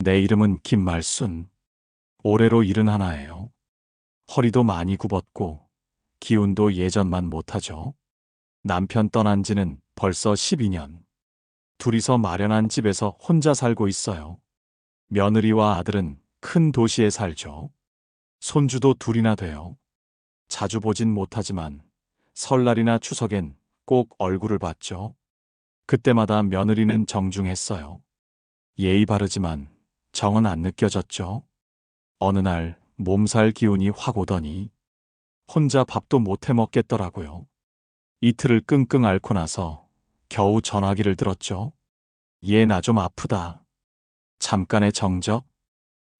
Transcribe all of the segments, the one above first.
내 이름은 김말순. 올해로 71예요. 허리도 많이 굽었고 기운도 예전만 못하죠. 남편 떠난 지는 벌써 12년. 둘이서 마련한 집에서 혼자 살고 있어요. 며느리와 아들은 큰 도시에 살죠. 손주도 둘이나 돼요. 자주 보진 못하지만 설날이나 추석엔 꼭 얼굴을 봤죠. 그때마다 며느리는 정중했어요. 예의 바르지만 정은 안 느껴졌죠. 어느 날 몸살 기운이 확 오더니 혼자 밥도 못 해 먹겠더라고요. 이틀을 끙끙 앓고 나서 겨우 전화기를 들었죠. 얘 나 좀 아프다. 잠깐의 정적,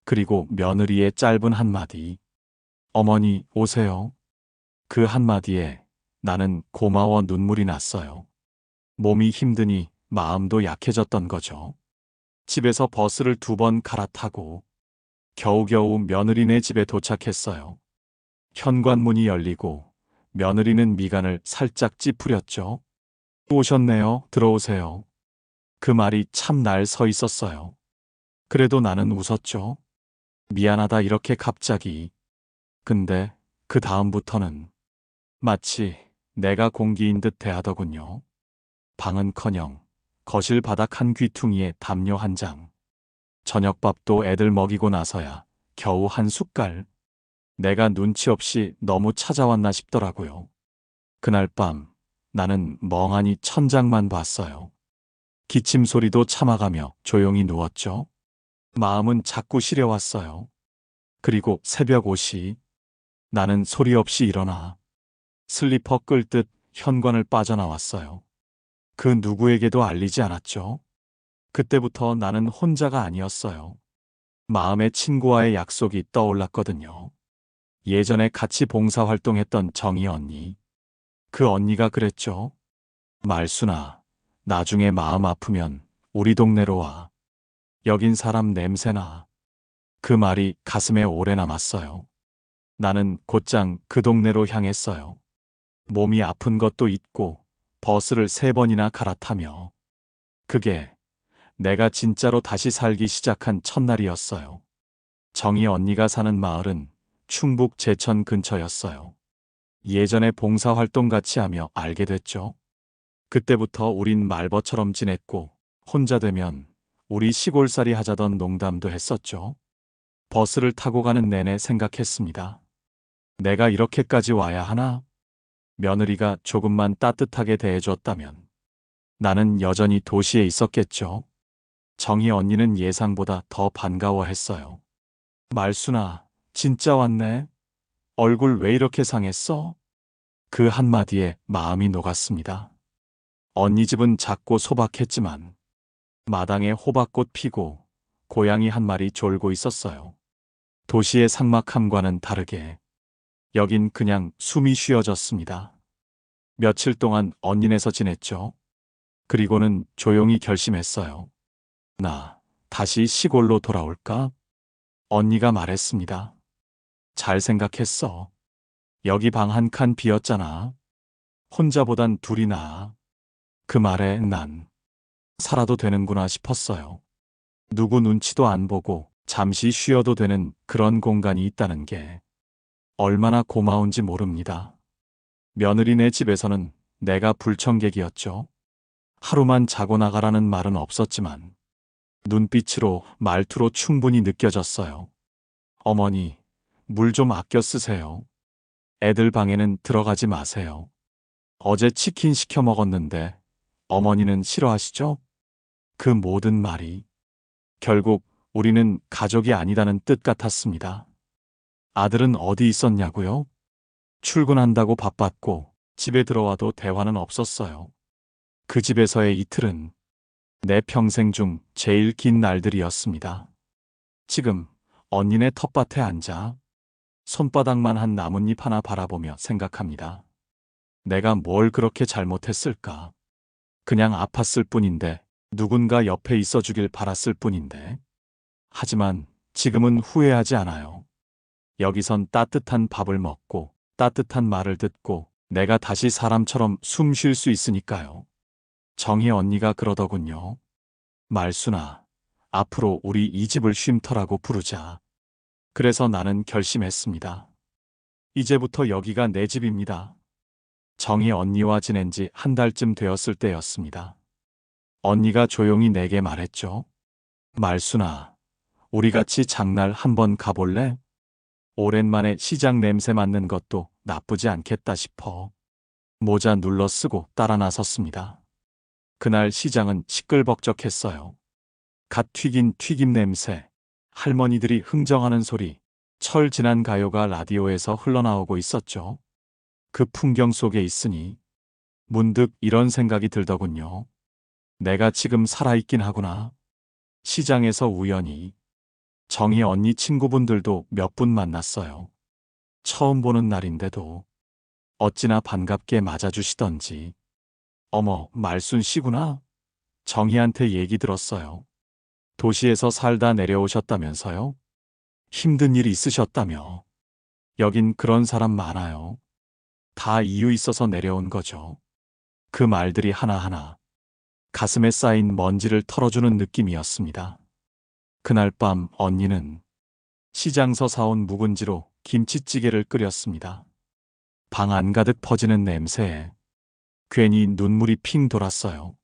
그리고 며느리의 짧은 한마디. 어머니 오세요. 그 한마디에 나는 고마워 눈물이 났어요. 몸이 힘드니 마음도 약해졌던 거죠. 집에서 버스를 2번 갈아타고 겨우겨우 며느리네 집에 도착했어요. 현관문이 열리고 며느리는 미간을 살짝 찌푸렸죠. 오셨네요. 들어오세요. 그 말이 참 날 서 있었어요. 그래도 나는 웃었죠. 미안하다 이렇게 갑자기. 근데 그 다음부터는 마치 내가 공기인 듯 대하더군요. 방은커녕 거실 바닥 한 귀퉁이에 담요 한 장. 저녁밥도 애들 먹이고 나서야 겨우 한 숟갈. 내가 눈치 없이 너무 찾아왔나 싶더라고요. 그날 밤 나는 멍하니 천장만 봤어요. 기침 소리도 참아가며 조용히 누웠죠. 마음은 자꾸 시려왔어요. 그리고 새벽 5시 나는 소리 없이 일어나 슬리퍼 끌듯 현관을 빠져나왔어요. 그 누구에게도 알리지 않았죠. 그때부터 나는 혼자가 아니었어요. 마음의 친구와의 약속이 떠올랐거든요. 예전에 같이 봉사활동했던 정희 언니. 그 언니가 그랬죠. 말순아, 나중에 마음 아프면 우리 동네로 와. 여긴 사람 냄새나. 그 말이 가슴에 오래 남았어요. 나는 곧장 그 동네로 향했어요. 몸이 아픈 것도 있고 버스를 3번이나 갈아타며. 그게 내가 진짜로 다시 살기 시작한 첫날이었어요. 정희 언니가 사는 마을은 충북 제천 근처였어요. 예전에 봉사활동 같이 하며 알게 됐죠. 그때부터 우린 말벗처럼 지냈고 혼자 되면 우리 시골살이 하자던 농담도 했었죠. 버스를 타고 가는 내내 생각했습니다. 내가 이렇게까지 와야 하나? 며느리가 조금만 따뜻하게 대해줬다면 나는 여전히 도시에 있었겠죠. 정희 언니는 예상보다 더 반가워했어요. 말순아, 진짜 왔네. 얼굴 왜 이렇게 상했어? 그 한마디에 마음이 녹았습니다. 언니 집은 작고 소박했지만 마당에 호박꽃 피고 고양이 한 마리 졸고 있었어요. 도시의 삭막함과는 다르게 여긴 그냥 숨이 쉬어졌습니다. 며칠 동안 언니네서 지냈죠. 그리고는 조용히 결심했어요. 나 다시 시골로 돌아올까? 언니가 말했습니다. 잘 생각했어. 여기 방 한 칸 비었잖아. 혼자보단 둘이 나아. 그 말에 난 살아도 되는구나 싶었어요. 누구 눈치도 안 보고 잠시 쉬어도 되는 그런 공간이 있다는 게 얼마나 고마운지 모릅니다. 며느리네 집에서는 내가 불청객이었죠. 하루만 자고 나가라는 말은 없었지만 눈빛으로 말투로 충분히 느껴졌어요. 어머니, 물 좀 아껴 쓰세요. 애들 방에는 들어가지 마세요. 어제 치킨 시켜 먹었는데 어머니는 싫어하시죠? 그 모든 말이 결국 우리는 가족이 아니다는 뜻 같았습니다. 아들은 어디 있었냐고요? 출근한다고 바빴고 집에 들어와도 대화는 없었어요. 그 집에서의 이틀은 내 평생 중 제일 긴 날들이었습니다. 지금 언니네 텃밭에 앉아 손바닥만 한 나뭇잎 하나 바라보며 생각합니다. 내가 뭘 그렇게 잘못했을까? 그냥 아팠을 뿐인데, 누군가 옆에 있어주길 바랐을 뿐인데. 하지만 지금은 후회하지 않아요. 여기선 따뜻한 밥을 먹고 따뜻한 말을 듣고 내가 다시 사람처럼 숨 쉴 수 있으니까요. 정희 언니가 그러더군요. 말순아, 앞으로 우리 이 집을 쉼터라고 부르자. 그래서 나는 결심했습니다. 이제부터 여기가 내 집입니다. 정희 언니와 지낸 지 한 달쯤 되었을 때였습니다. 언니가 조용히 내게 말했죠. 말순아, 우리 같이 장날 한번 가볼래? 오랜만에 시장 냄새 맡는 것도 나쁘지 않겠다 싶어. 모자 눌러 쓰고 따라 나섰습니다. 그날 시장은 시끌벅적했어요. 갓 튀긴 튀김 냄새, 할머니들이 흥정하는 소리, 철 지난 가요가 라디오에서 흘러나오고 있었죠. 그 풍경 속에 있으니 문득 이런 생각이 들더군요. 내가 지금 살아있긴 하구나. 시장에서 우연히 정희 언니 친구분들도 몇 분 만났어요. 처음 보는 날인데도 어찌나 반갑게 맞아주시던지. 어머, 말순 씨구나. 정희한테 얘기 들었어요. 도시에서 살다 내려오셨다면서요? 힘든 일 있으셨다며. 여긴 그런 사람 많아요. 다 이유 있어서 내려온 거죠. 그 말들이 하나하나 가슴에 쌓인 먼지를 털어주는 느낌이었습니다. 그날 밤 언니는 시장서 사온 묵은지로 김치찌개를 끓였습니다. 방 안가득 퍼지는 냄새에 괜히 눈물이 핑 돌았어요.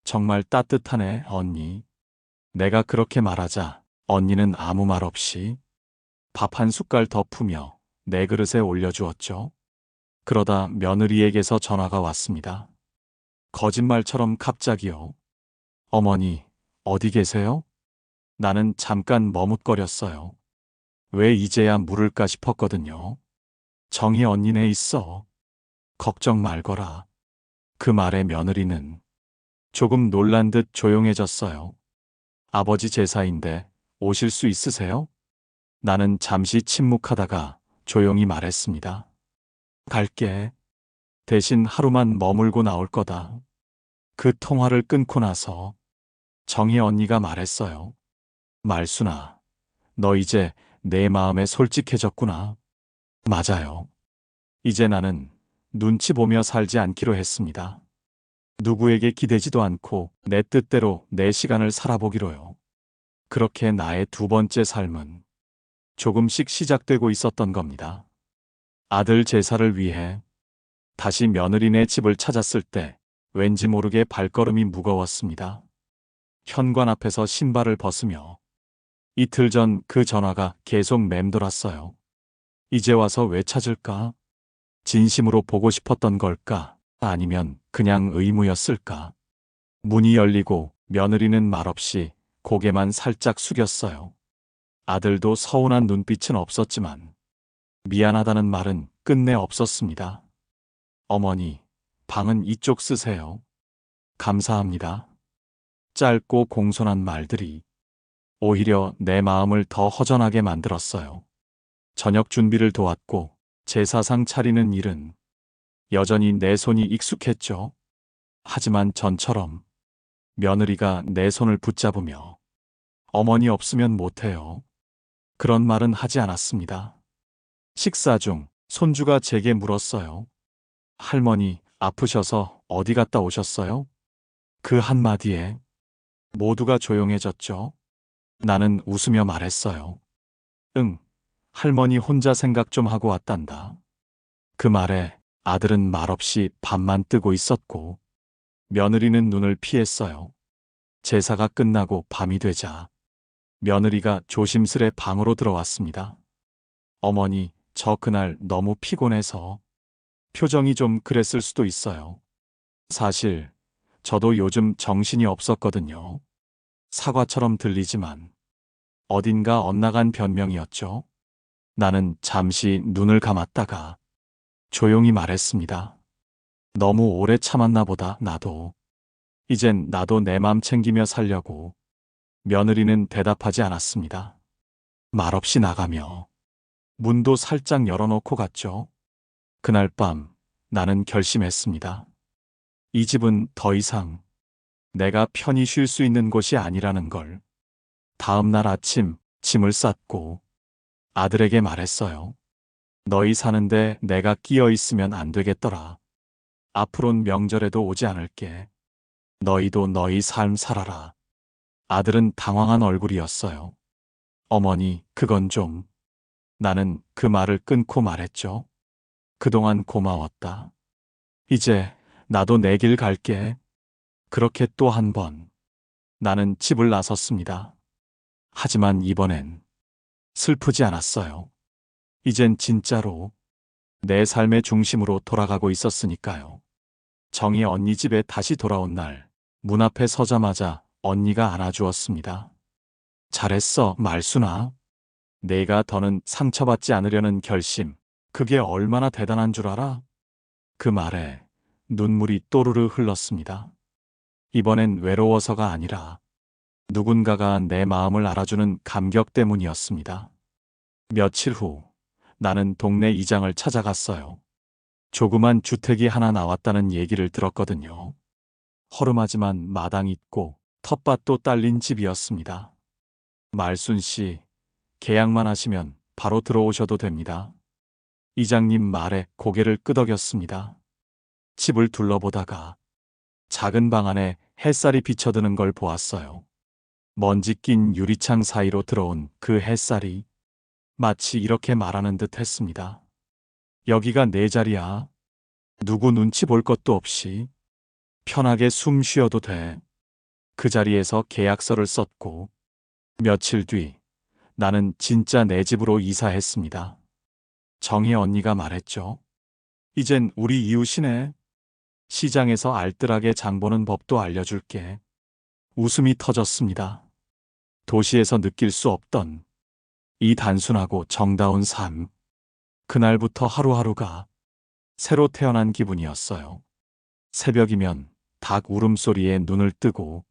정말 따뜻하네, 언니. 내가 그렇게 말하자 언니는 아무 말 없이 밥 한 숟갈 더 푸며 내 그릇에 올려주었죠. 그러다 며느리에게서 전화가 왔습니다. 거짓말처럼 갑자기요. 어머니, 어디 계세요? 나는 잠깐 머뭇거렸어요. 왜 이제야 물을까 싶었거든요. 정희 언니네 있어. 걱정 말거라. 그 말에 며느리는 조금 놀란 듯 조용해졌어요. 아버지 제사인데 오실 수 있으세요? 나는 잠시 침묵하다가 조용히 말했습니다. 갈게. 대신 하루만 머물고 나올 거다. 그 통화를 끊고 나서 정희 언니가 말했어요. 말순아, 너 이제 내 마음에 솔직해졌구나. 맞아요. 이제 나는 눈치 보며 살지 않기로 했습니다. 누구에게 기대지도 않고 내 뜻대로 내 시간을 살아보기로요. 그렇게 나의 두 번째 삶은 조금씩 시작되고 있었던 겁니다. 아들 제사를 위해 다시 며느리네 집을 찾았을 때 왠지 모르게 발걸음이 무거웠습니다. 현관 앞에서 신발을 벗으며 이틀 전 그 전화가 계속 맴돌았어요. 이제 와서 왜 찾을까? 진심으로 보고 싶었던 걸까? 아니면 그냥 의무였을까? 문이 열리고 며느리는 말없이 고개만 살짝 숙였어요. 아들도 서운한 눈빛은 없었지만 미안하다는 말은 끝내 없었습니다. 어머니, 방은 이쪽 쓰세요. 감사합니다. 짧고 공손한 말들이 오히려 내 마음을 더 허전하게 만들었어요. 저녁 준비를 도왔고 제사상 차리는 일은 여전히 내 손이 익숙했죠. 하지만 전처럼 며느리가 내 손을 붙잡으며 어머니 없으면 못해요. 그런 말은 하지 않았습니다. 식사 중 손주가 제게 물었어요. 할머니, 아프셔서 어디 갔다 오셨어요? 그 한마디에 모두가 조용해졌죠. 나는 웃으며 말했어요. 응, 할머니 혼자 생각 좀 하고 왔단다. 그 말에 아들은 말없이 밥만 뜨고 있었고 며느리는 눈을 피했어요. 제사가 끝나고 밤이 되자 며느리가 조심스레 방으로 들어왔습니다. 어머니, 저 그날 너무 피곤해서 표정이 좀 그랬을 수도 있어요. 사실 저도 요즘 정신이 없었거든요. 사과처럼 들리지만 어딘가 엇나간 변명이었죠. 나는 잠시 눈을 감았다가 조용히 말했습니다. 너무 오래 참았나 보다, 나도. 이젠 나도 내 맘 챙기며 살려고. 며느리는 대답하지 않았습니다. 말없이 나가며 문도 살짝 열어놓고 갔죠. 그날 밤 나는 결심했습니다. 이 집은 더 이상 내가 편히 쉴 수 있는 곳이 아니라는 걸. 다음 날 아침 짐을 쌌고 아들에게 말했어요. 너희 사는데 내가 끼어 있으면 안 되겠더라. 앞으론 명절에도 오지 않을게. 너희도 너희 삶 살아라. 아들은 당황한 얼굴이었어요. 어머니, 그건 좀. 나는 그 말을 끊고 말했죠. 그동안 고마웠다. 이제 나도 내 길 갈게. 그렇게 또 한 번 나는 집을 나섰습니다. 하지만 이번엔 슬프지 않았어요. 이젠 진짜로 내 삶의 중심으로 돌아가고 있었으니까요. 정희 언니 집에 다시 돌아온 날, 문 앞에 서자마자 언니가 안아주었습니다. 잘했어, 말순아. 내가 더는 상처받지 않으려는 결심, 그게 얼마나 대단한 줄 알아? 그 말에 눈물이 또르르 흘렀습니다. 이번엔 외로워서가 아니라 누군가가 내 마음을 알아주는 감격 때문이었습니다. 며칠 후 나는 동네 이장을 찾아갔어요. 조그만 주택이 하나 나왔다는 얘기를 들었거든요. 허름하지만 마당 있고 텃밭도 딸린 집이었습니다. 말순 씨, 계약만 하시면 바로 들어오셔도 됩니다. 이장님 말에 고개를 끄덕였습니다. 집을 둘러보다가 작은 방 안에 햇살이 비쳐드는 걸 보았어요. 먼지 낀 유리창 사이로 들어온 그 햇살이 마치 이렇게 말하는 듯 했습니다. 여기가 내 자리야. 누구 눈치 볼 것도 없이 편하게 숨 쉬어도 돼. 그 자리에서 계약서를 썼고 며칠 뒤 나는 진짜 내 집으로 이사했습니다. 정희 언니가 말했죠. 이젠 우리 이웃이네. 시장에서 알뜰하게 장 보는 법도 알려줄게. 웃음이 터졌습니다. 도시에서 느낄 수 없던 이 단순하고 정다운 삶. 그날부터 하루하루가 새로 태어난 기분이었어요. 새벽이면 닭 울음소리에 눈을 뜨고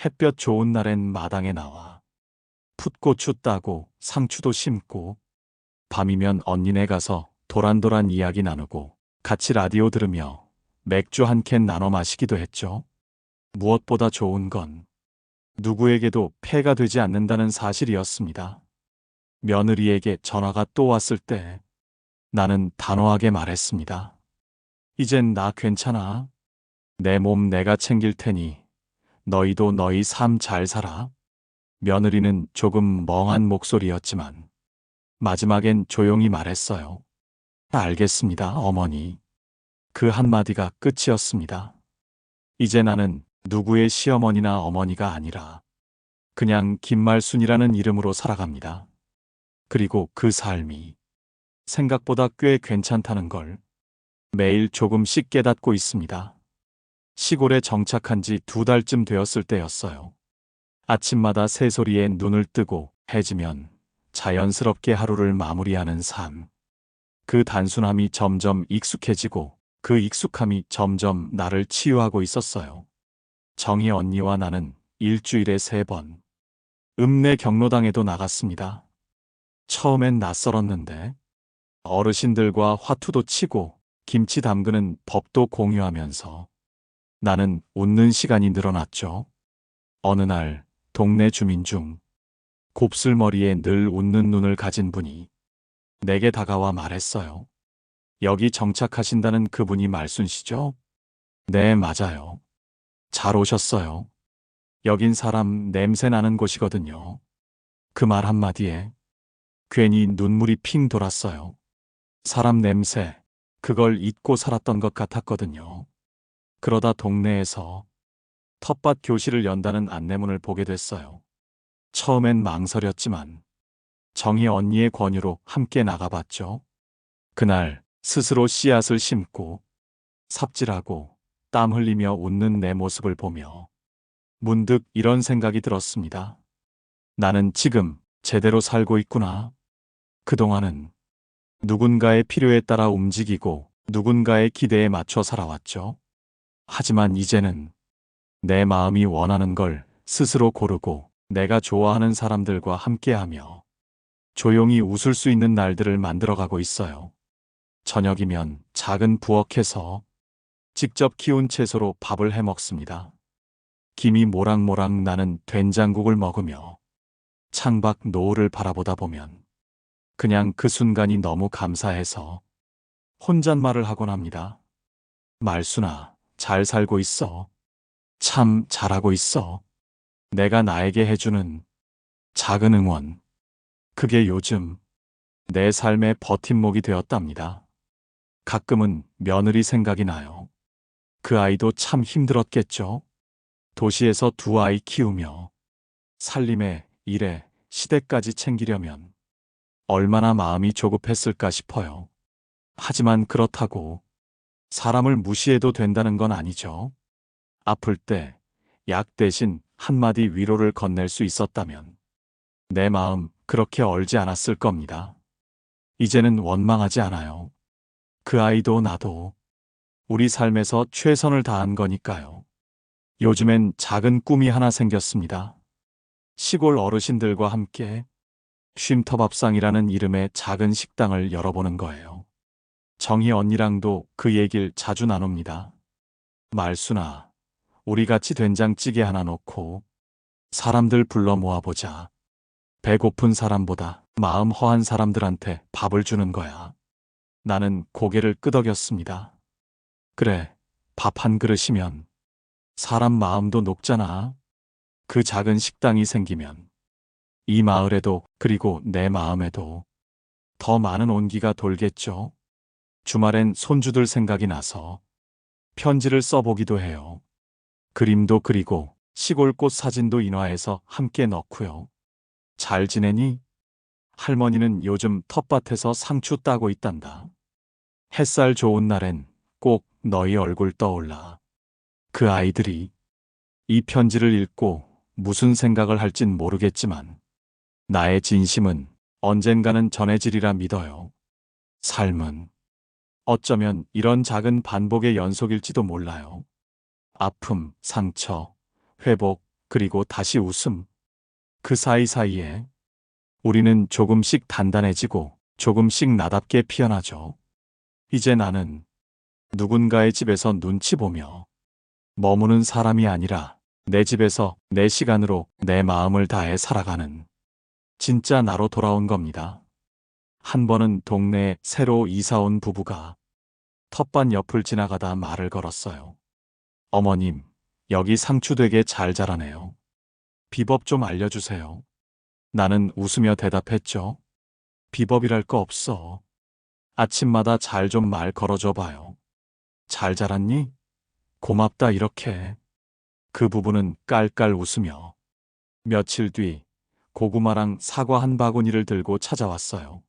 햇볕 좋은 날엔 마당에 나와 풋고추 따고 상추도 심고 밤이면 언니네 가서 도란도란 이야기 나누고 같이 라디오 들으며 맥주 한 캔 나눠 마시기도 했죠. 무엇보다 좋은 건 누구에게도 폐가 되지 않는다는 사실이었습니다. 며느리에게 전화가 또 왔을 때 나는 단호하게 말했습니다. 이젠 나 괜찮아. 내 몸 내가 챙길 테니 너희도 너희 삶 잘 살아. 며느리는 조금 멍한 목소리였지만 마지막엔 조용히 말했어요. 알겠습니다, 어머니. 그 한마디가 끝이었습니다. 이제 나는 누구의 시어머니나 어머니가 아니라 그냥 김말순이라는 이름으로 살아갑니다. 그리고 그 삶이 생각보다 꽤 괜찮다는 걸 매일 조금씩 깨닫고 있습니다. 시골에 정착한 지 2달쯤 되었을 때였어요. 아침마다 새소리에 눈을 뜨고 해지면 자연스럽게 하루를 마무리하는 삶. 그 단순함이 점점 익숙해지고 그 익숙함이 점점 나를 치유하고 있었어요. 정희 언니와 나는 일주일에 3번 읍내 경로당에도 나갔습니다. 처음엔 낯설었는데 어르신들과 화투도 치고 김치 담그는 법도 공유하면서 나는 웃는 시간이 늘어났죠. 어느 날 동네 주민 중 곱슬머리에 늘 웃는 눈을 가진 분이 내게 다가와 말했어요. 여기 정착하신다는 그분이 말순 씨죠? 네, 맞아요. 잘 오셨어요. 여긴 사람 냄새 나는 곳이거든요. 그 말 한마디에 괜히 눈물이 핑 돌았어요. 사람 냄새, 그걸 잊고 살았던 것 같았거든요. 그러다 동네에서 텃밭 교실을 연다는 안내문을 보게 됐어요. 처음엔 망설였지만 정희 언니의 권유로 함께 나가봤죠. 그날 스스로 씨앗을 심고 삽질하고 땀 흘리며 웃는 내 모습을 보며 문득 이런 생각이 들었습니다. 나는 지금 제대로 살고 있구나. 그동안은 누군가의 필요에 따라 움직이고 누군가의 기대에 맞춰 살아왔죠. 하지만 이제는 내 마음이 원하는 걸 스스로 고르고 내가 좋아하는 사람들과 함께하며 조용히 웃을 수 있는 날들을 만들어가고 있어요. 저녁이면 작은 부엌에서 직접 키운 채소로 밥을 해 먹습니다. 김이 모락모락 나는 된장국을 먹으며 창밖 노을을 바라보다 보면 그냥 그 순간이 너무 감사해서 혼잣말을 하곤 합니다. 말순아, 잘 살고 있어. 참 잘하고 있어. 내가 나에게 해주는 작은 응원. 그게 요즘 내 삶의 버팀목이 되었답니다. 가끔은 며느리 생각이 나요. 그 아이도 참 힘들었겠죠? 도시에서 두 아이 키우며 살림에 일에 시댁까지 챙기려면 얼마나 마음이 조급했을까 싶어요. 하지만 그렇다고 사람을 무시해도 된다는 건 아니죠. 아플 때 약 대신 한마디 위로를 건넬 수 있었다면 내 마음 그렇게 얼지 않았을 겁니다. 이제는 원망하지 않아요. 그 아이도 나도 우리 삶에서 최선을 다한 거니까요. 요즘엔 작은 꿈이 하나 생겼습니다. 시골 어르신들과 함께 쉼터밥상이라는 이름의 작은 식당을 열어보는 거예요. 정희 언니랑도 그 얘길 자주 나눕니다. 말순아, 우리 같이 된장찌개 하나 놓고 사람들 불러 모아보자. 배고픈 사람보다 마음 허한 사람들한테 밥을 주는 거야. 나는 고개를 끄덕였습니다. 그래, 밥 한 그릇이면 사람 마음도 녹잖아. 그 작은 식당이 생기면 이 마을에도 그리고 내 마음에도 더 많은 온기가 돌겠죠. 주말엔 손주들 생각이 나서 편지를 써보기도 해요. 그림도 그리고 시골 꽃 사진도 인화해서 함께 넣고요. 잘 지내니? 할머니는 요즘 텃밭에서 상추 따고 있단다. 햇살 좋은 날엔 꼭 너희 얼굴 떠올라. 그 아이들이 이 편지를 읽고 무슨 생각을 할진 모르겠지만 나의 진심은 언젠가는 전해지리라 믿어요. 삶은 어쩌면 이런 작은 반복의 연속일지도 몰라요. 아픔, 상처, 회복, 그리고 다시 웃음. 그 사이사이에 우리는 조금씩 단단해지고 조금씩 나답게 피어나죠. 이제 나는 누군가의 집에서 눈치 보며 머무는 사람이 아니라 내 집에서 내 시간으로 내 마음을 다해 살아가는 진짜 나로 돌아온 겁니다. 한 번은 동네에 새로 이사 온 부부가 텃밭 옆을 지나가다 말을 걸었어요. 어머님, 여기 상추 되게 잘 자라네요. 비법 좀 알려주세요. 나는 웃으며 대답했죠. 비법이랄 거 없어. 아침마다 잘 좀 말 걸어줘 봐요. 잘 자랐니? 고맙다 이렇게. 그 부부는 깔깔 웃으며 며칠 뒤 고구마랑 사과 한 바구니를 들고 찾아왔어요.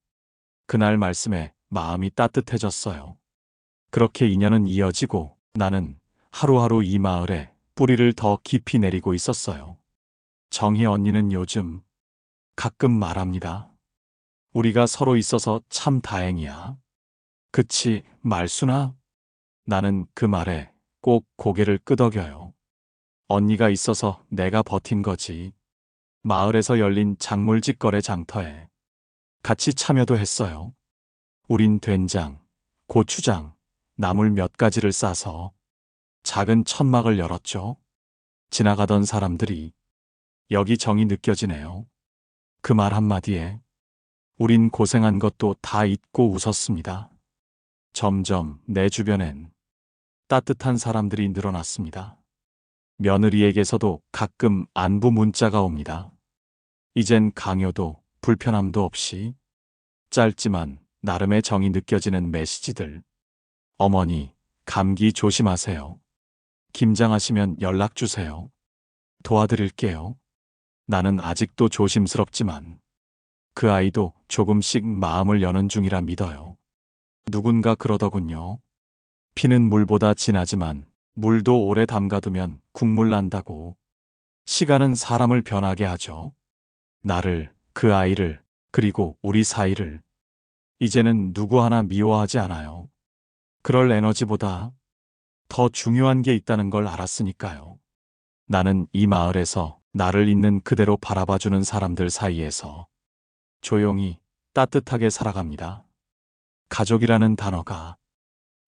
그날 말씀에 마음이 따뜻해졌어요. 그렇게 인연은 이어지고 나는 하루하루 이 마을에 뿌리를 더 깊이 내리고 있었어요. 정희 언니는 요즘 가끔 말합니다. 우리가 서로 있어서 참 다행이야. 그치, 말순아? 나는 그 말에 꼭 고개를 끄덕여요. 언니가 있어서 내가 버틴 거지. 마을에서 열린 작물직 거래 장터에 같이 참여도 했어요. 우린 된장, 고추장, 나물 몇 가지를 싸서 작은 천막을 열었죠. 지나가던 사람들이 여기 정이 느껴지네요. 그 말 한마디에 우린 고생한 것도 다 잊고 웃었습니다. 점점 내 주변엔 따뜻한 사람들이 늘어났습니다. 며느리에게서도 가끔 안부 문자가 옵니다. 이젠 강요도 불편함도 없이 짧지만 나름의 정이 느껴지는 메시지들. 어머니, 감기 조심하세요. 김장하시면 연락 주세요. 도와드릴게요. 나는 아직도 조심스럽지만 그 아이도 조금씩 마음을 여는 중이라 믿어요. 누군가 그러더군요. 피는 물보다 진하지만 물도 오래 담가두면 국물 난다고. 시간은 사람을 변하게 하죠. 나를, 그 아이를, 그리고 우리 사이를 이제는 누구 하나 미워하지 않아요. 그럴 에너지보다 더 중요한 게 있다는 걸 알았으니까요. 나는 이 마을에서 나를 있는 그대로 바라봐주는 사람들 사이에서 조용히 따뜻하게 살아갑니다. 가족이라는 단어가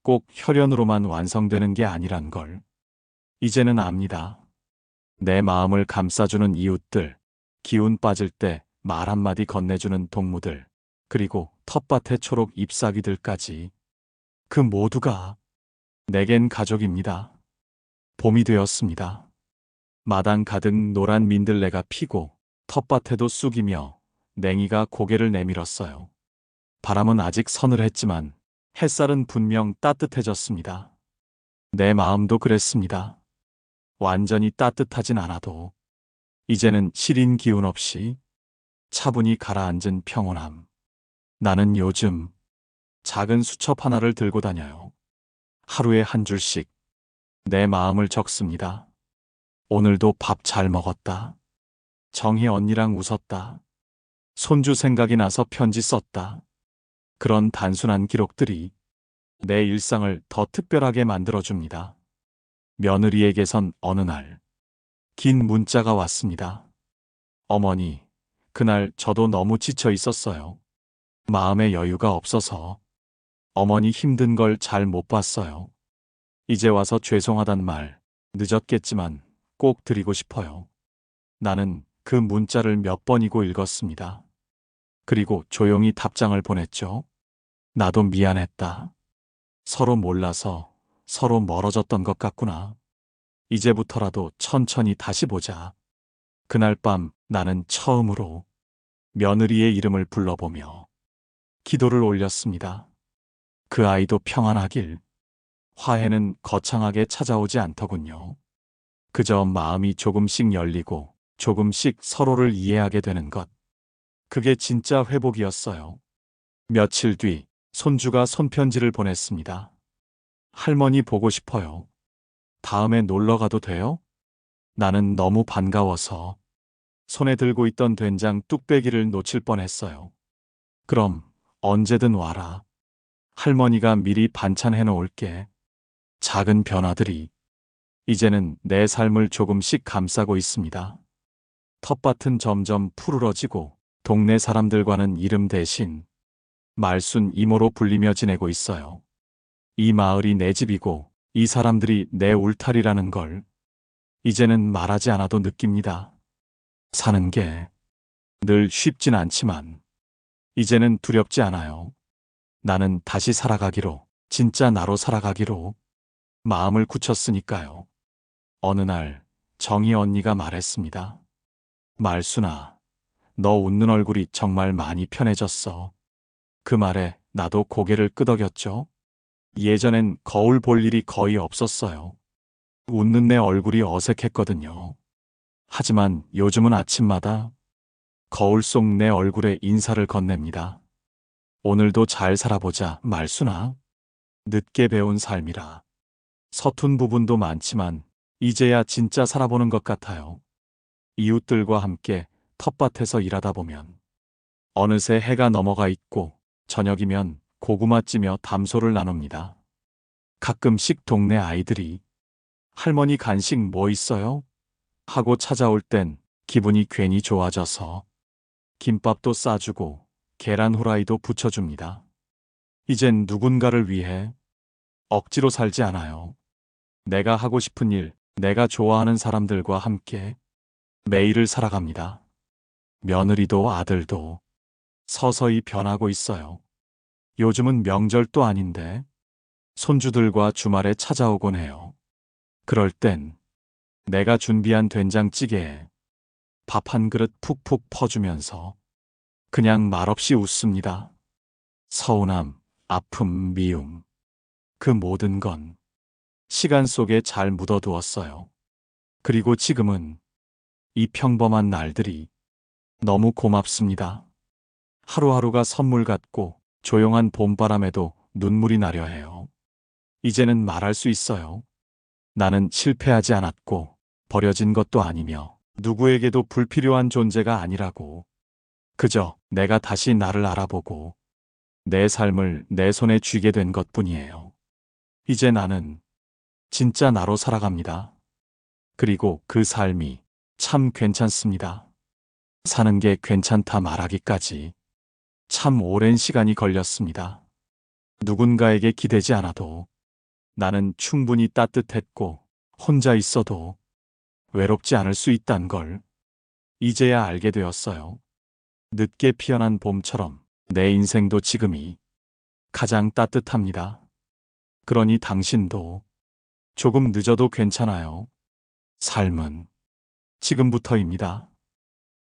꼭 혈연으로만 완성되는 게 아니란 걸 이제는 압니다. 내 마음을 감싸주는 이웃들, 기운 빠질 때 말 한마디 건네주는 동무들, 그리고 텃밭의 초록 잎사귀들까지 그 모두가 내겐 가족입니다. 봄이 되었습니다. 마당 가득 노란 민들레가 피고 텃밭에도 쑥이며 냉이가 고개를 내밀었어요. 바람은 아직 서늘했지만 햇살은 분명 따뜻해졌습니다. 내 마음도 그랬습니다. 완전히 따뜻하진 않아도 이제는 시린 기운 없이 차분히 가라앉은 평온함. 나는 요즘 작은 수첩 하나를 들고 다녀요. 하루에 한 줄씩 내 마음을 적습니다. 오늘도 밥 잘 먹었다. 정희 언니랑 웃었다. 손주 생각이 나서 편지 썼다. 그런 단순한 기록들이 내 일상을 더 특별하게 만들어줍니다. 며느리에게선 어느 날 긴 문자가 왔습니다. 어머니, 그날 저도 너무 지쳐 있었어요. 마음의 여유가 없어서 어머니 힘든 걸 잘 못 봤어요. 이제 와서 죄송하단 말 늦었겠지만 꼭 드리고 싶어요. 나는 그 문자를 몇 번이고 읽었습니다. 그리고 조용히 답장을 보냈죠. 나도 미안했다. 서로 몰라서 서로 멀어졌던 것 같구나. 이제부터라도 천천히 다시 보자. 그날 밤 나는 처음으로 며느리의 이름을 불러보며 기도를 올렸습니다. 그 아이도 평안하길. 화해는 거창하게 찾아오지 않더군요. 그저 마음이 조금씩 열리고 조금씩 서로를 이해하게 되는 것. 그게 진짜 회복이었어요. 며칠 뒤 손주가 손편지를 보냈습니다. 할머니 보고 싶어요. 다음에 놀러 가도 돼요? 나는 너무 반가워서 손에 들고 있던 된장 뚝배기를 놓칠 뻔했어요. 그럼 언제든 와라. 할머니가 미리 반찬 해놓을게. 작은 변화들이 이제는 내 삶을 조금씩 감싸고 있습니다. 텃밭은 점점 푸르러지고 동네 사람들과는 이름 대신 말순 이모로 불리며 지내고 있어요. 이 마을이 내 집이고 이 사람들이 내 울타리라는 걸 이제는 말하지 않아도 느낍니다. 사는 게 늘 쉽진 않지만 이제는 두렵지 않아요. 나는 다시 살아가기로, 진짜 나로 살아가기로 마음을 굳혔으니까요. 어느 날 정희 언니가 말했습니다. 말순아, 너 웃는 얼굴이 정말 많이 편해졌어. 그 말에 나도 고개를 끄덕였죠. 예전엔 거울 볼 일이 거의 없었어요. 웃는 내 얼굴이 어색했거든요. 하지만 요즘은 아침마다 거울 속 내 얼굴에 인사를 건넵니다. 오늘도 잘 살아보자, 말순아. 늦게 배운 삶이라. 서툰 부분도 많지만 이제야 진짜 살아보는 것 같아요. 이웃들과 함께 텃밭에서 일하다 보면 어느새 해가 넘어가 있고 저녁이면 고구마 찌며 담소를 나눕니다. 가끔씩 동네 아이들이 할머니 간식 뭐 있어요? 하고 찾아올 땐 기분이 괜히 좋아져서 김밥도 싸주고 계란 후라이도 부쳐줍니다. 이젠 누군가를 위해 억지로 살지 않아요. 내가 하고 싶은 일, 내가 좋아하는 사람들과 함께 매일을 살아갑니다. 며느리도 아들도 서서히 변하고 있어요. 요즘은 명절도 아닌데 손주들과 주말에 찾아오곤 해요. 그럴 땐 내가 준비한 된장찌개에 밥 한 그릇 푹푹 퍼주면서 그냥 말없이 웃습니다. 서운함, 아픔, 미움. 그 모든 건 시간 속에 잘 묻어두었어요. 그리고 지금은 이 평범한 날들이 너무 고맙습니다. 하루하루가 선물 같고 조용한 봄바람에도 눈물이 나려 해요. 이제는 말할 수 있어요. 나는 실패하지 않았고 버려진 것도 아니며 누구에게도 불필요한 존재가 아니라고. 그저 내가 다시 나를 알아보고 내 삶을 내 손에 쥐게 된 것뿐이에요. 이제 나는 진짜 나로 살아갑니다. 그리고 그 삶이 참 괜찮습니다. 사는 게 괜찮다 말하기까지 참 오랜 시간이 걸렸습니다. 누군가에게 기대지 않아도 나는 충분히 따뜻했고 혼자 있어도 외롭지 않을 수 있단 걸 이제야 알게 되었어요. 늦게 피어난 봄처럼 내 인생도 지금이 가장 따뜻합니다. 그러니 당신도 조금 늦어도 괜찮아요. 삶은 지금부터입니다.